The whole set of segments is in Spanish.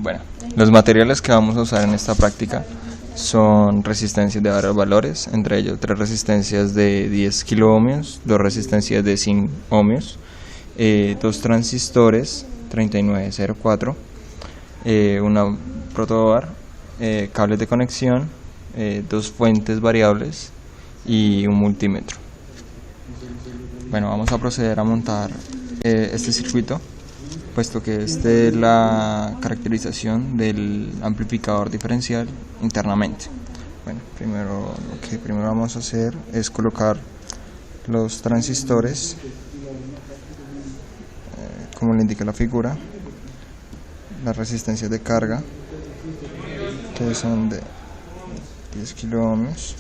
Bueno, los materiales que vamos a usar en esta práctica son resistencias de varios valores, entre ellos 3 resistencias de 10 kiloohmios, 2 resistencias de 5 ohmios, 2 transistores 3904, una protobar, cables de conexión, 2 fuentes variables y un multímetro. Bueno, vamos a proceder a montar este circuito, puesto que esta es la caracterización del amplificador diferencial internamente. Bueno, lo que primero vamos a hacer es colocar los transistores, como le indica la figura, las resistencias de carga, que son de 10 kiloohmios,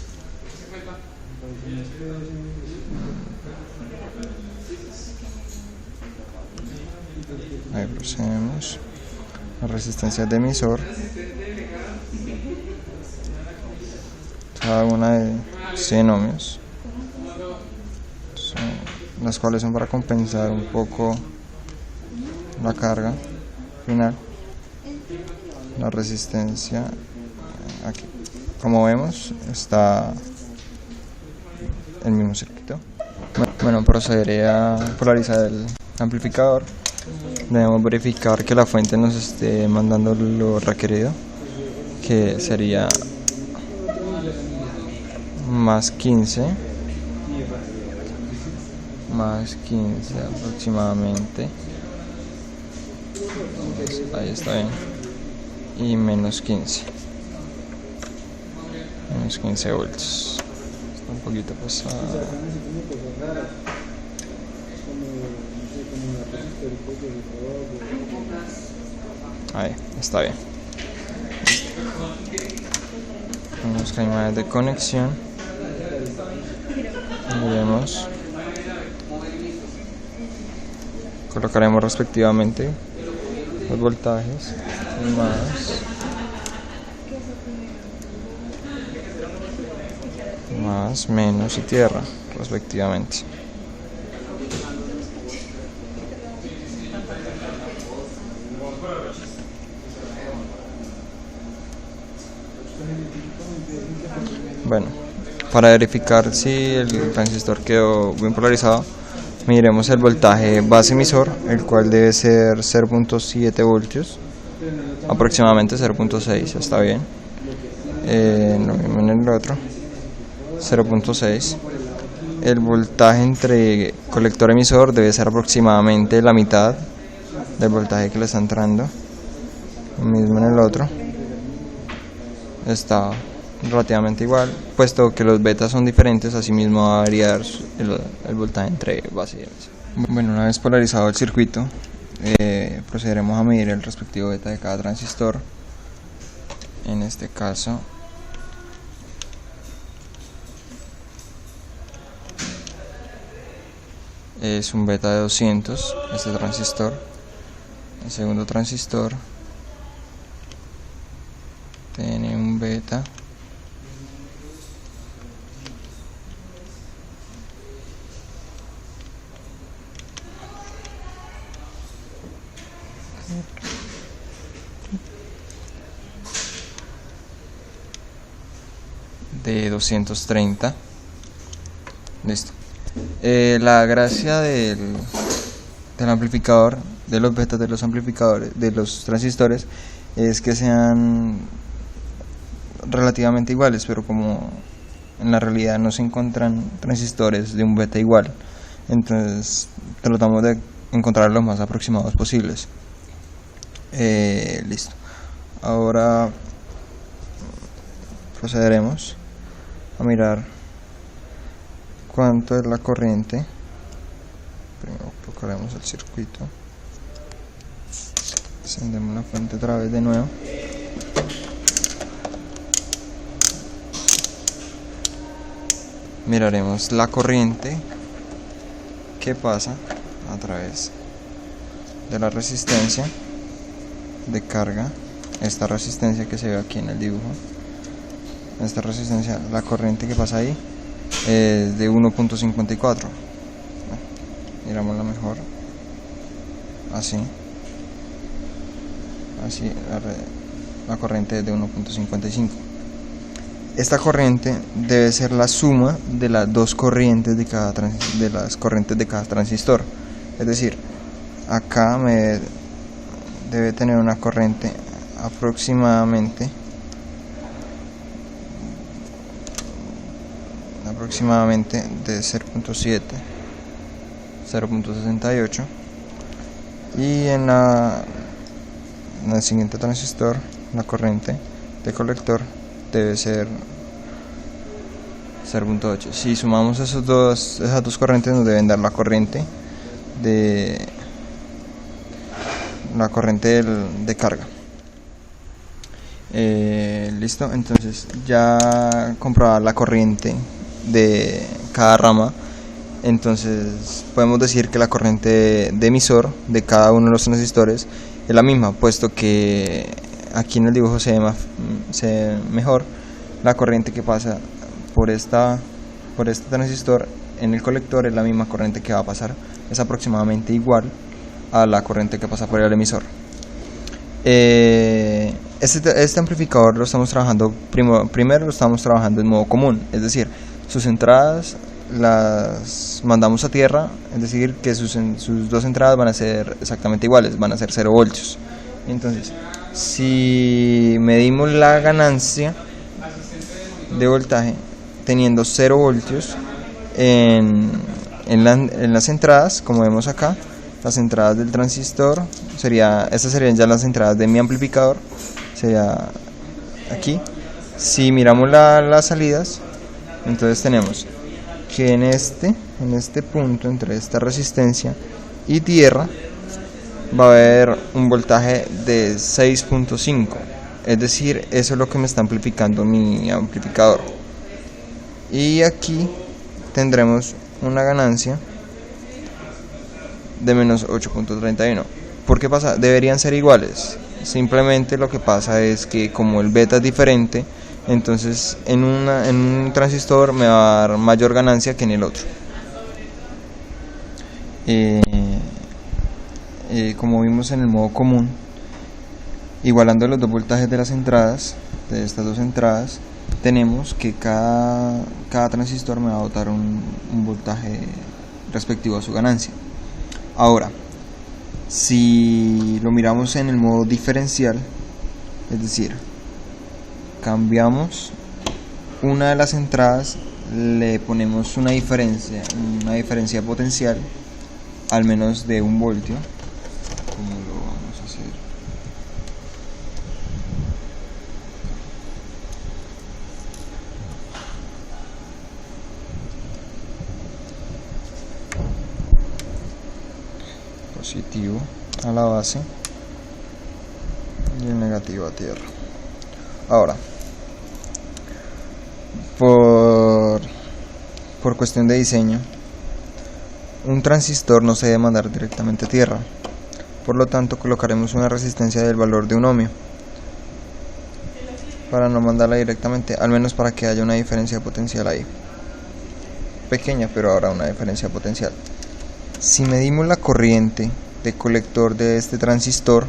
ahí procedemos. Las resistencias de emisor, cada una de 100 ohmios, las cuales son para compensar un poco la carga final. La resistencia, aquí, como vemos, está el mismo circuito. Bueno, procederé a polarizar el amplificador. Debemos verificar que la fuente nos esté mandando lo requerido, que sería más 15 aproximadamente. Ahí está bien. Y menos 15 voltios. Está un poquito pesado. Ahí, está bien. Tenemos cañones de conexión. Veremos. Colocaremos respectivamente los voltajes más, menos y tierra respectivamente. Bueno, para verificar si el transistor quedó bien polarizado, miremos el voltaje base emisor, el cual debe ser 0.7 voltios, aproximadamente 0.6, está bien. Lo mismo en el otro, 0.6. El voltaje entre colector emisor debe ser aproximadamente la mitad del voltaje que le está entrando. Lo mismo en el otro, está relativamente igual, puesto que los betas son diferentes, asimismo va a variar el voltaje entre base y emisor. Bueno, una vez polarizado el circuito, procederemos a medir el respectivo beta de cada transistor. En este caso, es un beta de 200, este transistor. El segundo transistor tiene un beta de 230. Listo. La gracia del amplificador, de los betas de los amplificadores, de los transistores, es que sean relativamente iguales, pero como en la realidad no se encuentran transistores de un beta igual, entonces tratamos de encontrar los más aproximados posibles. Listo. Ahora procederemos a mirar cuánto es la corriente. Primero colocaremos el circuito, encendemos la fuente otra vez de nuevo. Miraremos la corriente que pasa a través de la resistencia de carga, esta resistencia que se ve aquí en el dibujo. Esta resistencia, la corriente que pasa ahí es de 1.54. Mirámosla mejor, así. así la corriente es de 1.55. Esta corriente debe ser la suma de las dos corrientes de las corrientes de cada transistor. Es decir, acá debe tener una corriente aproximadamente de 0.7, 0.68, y en el siguiente transistor la corriente de colector debe ser 0.8. Si sumamos esas dos corrientes, nos deben dar la corriente de carga. Listo, entonces ya comprobada la corriente de cada rama, entonces podemos decir que la corriente de emisor de cada uno de los transistores es la misma, puesto que aquí en el dibujo se ve mejor la corriente que pasa por este transistor en el colector. Es la misma corriente que va a pasar, es aproximadamente igual a la corriente que pasa por el emisor. Este amplificador lo estamos trabajando primero lo estamos trabajando en modo común, es decir, sus entradas las mandamos a tierra, es decir, que sus dos entradas van a ser exactamente iguales, van a ser 0 voltios. Entonces, si medimos la ganancia de voltaje teniendo 0 voltios en las entradas, como vemos acá, las entradas del transistor estas serían ya las entradas de mi amplificador, sería aquí. Si miramos las salidas, entonces tenemos que en este punto, entre esta resistencia y tierra, va a haber un voltaje de 6.5, es decir, eso es lo que me está amplificando mi amplificador. Y aquí tendremos una ganancia de menos 8.31. ¿Por qué pasa? Deberían ser iguales, simplemente lo que pasa es que como el beta es diferente, entonces en un transistor me va a dar mayor ganancia que en el otro. Como vimos en el modo común, igualando los dos voltajes de las entradas, de estas dos entradas, tenemos que cada transistor me va a botar un voltaje respectivo a su ganancia. Ahora, si lo miramos en el modo diferencial, es decir, cambiamos una de las entradas, le ponemos una diferencia potencial al menos de 1 voltio. ¿Cómo lo vamos a hacer? Positivo a la base y el negativo a tierra. Ahora, por cuestión de diseño, un transistor no se debe mandar directamente a tierra, por lo tanto colocaremos una resistencia del valor de 1 ohmio para no mandarla directamente, al menos para que haya una diferencia potencial ahí, pequeña, pero habrá una diferencia potencial. Si medimos la corriente de colector de este transistor,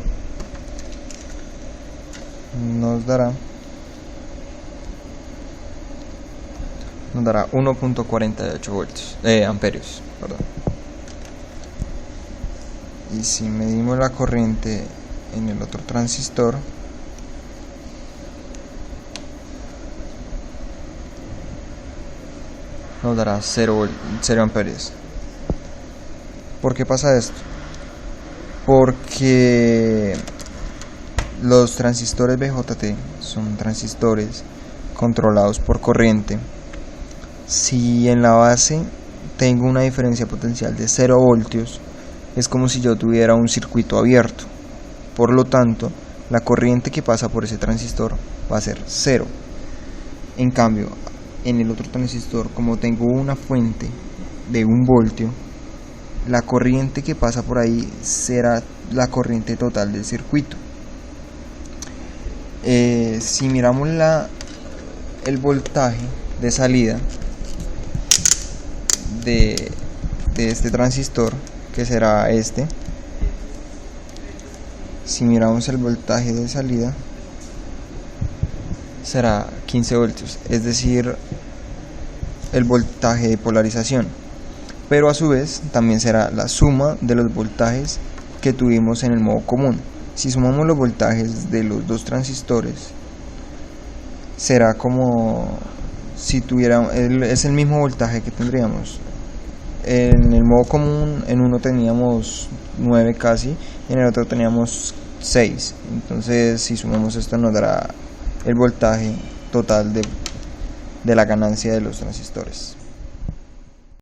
nos dará 1.48 voltios, amperios, perdón. Y si medimos la corriente en el otro transistor, nos dará 0 amperios. ¿Por qué pasa esto? Porque los transistores BJT son transistores controlados por corriente. Si en la base tengo una diferencia potencial de 0 voltios, es como si yo tuviera un circuito abierto. Por lo tanto, la corriente que pasa por ese transistor va a ser 0. En cambio, en el otro transistor, como tengo una fuente de 1 voltio, la corriente que pasa por ahí será la corriente total del circuito. Si miramos el voltaje de salida de este transistor, que será este, Si miramos el voltaje de salida, será 15 voltios, es decir, el voltaje de polarización, pero a su vez también será la suma de los voltajes que tuvimos en el modo común. Si sumamos los voltajes de los dos transistores, será como si tuviéramos, es el mismo voltaje que tendríamos. En el modo común, en uno teníamos 9 casi, y en el otro teníamos 6. Entonces, si sumamos esto, nos dará el voltaje total de la ganancia de los transistores.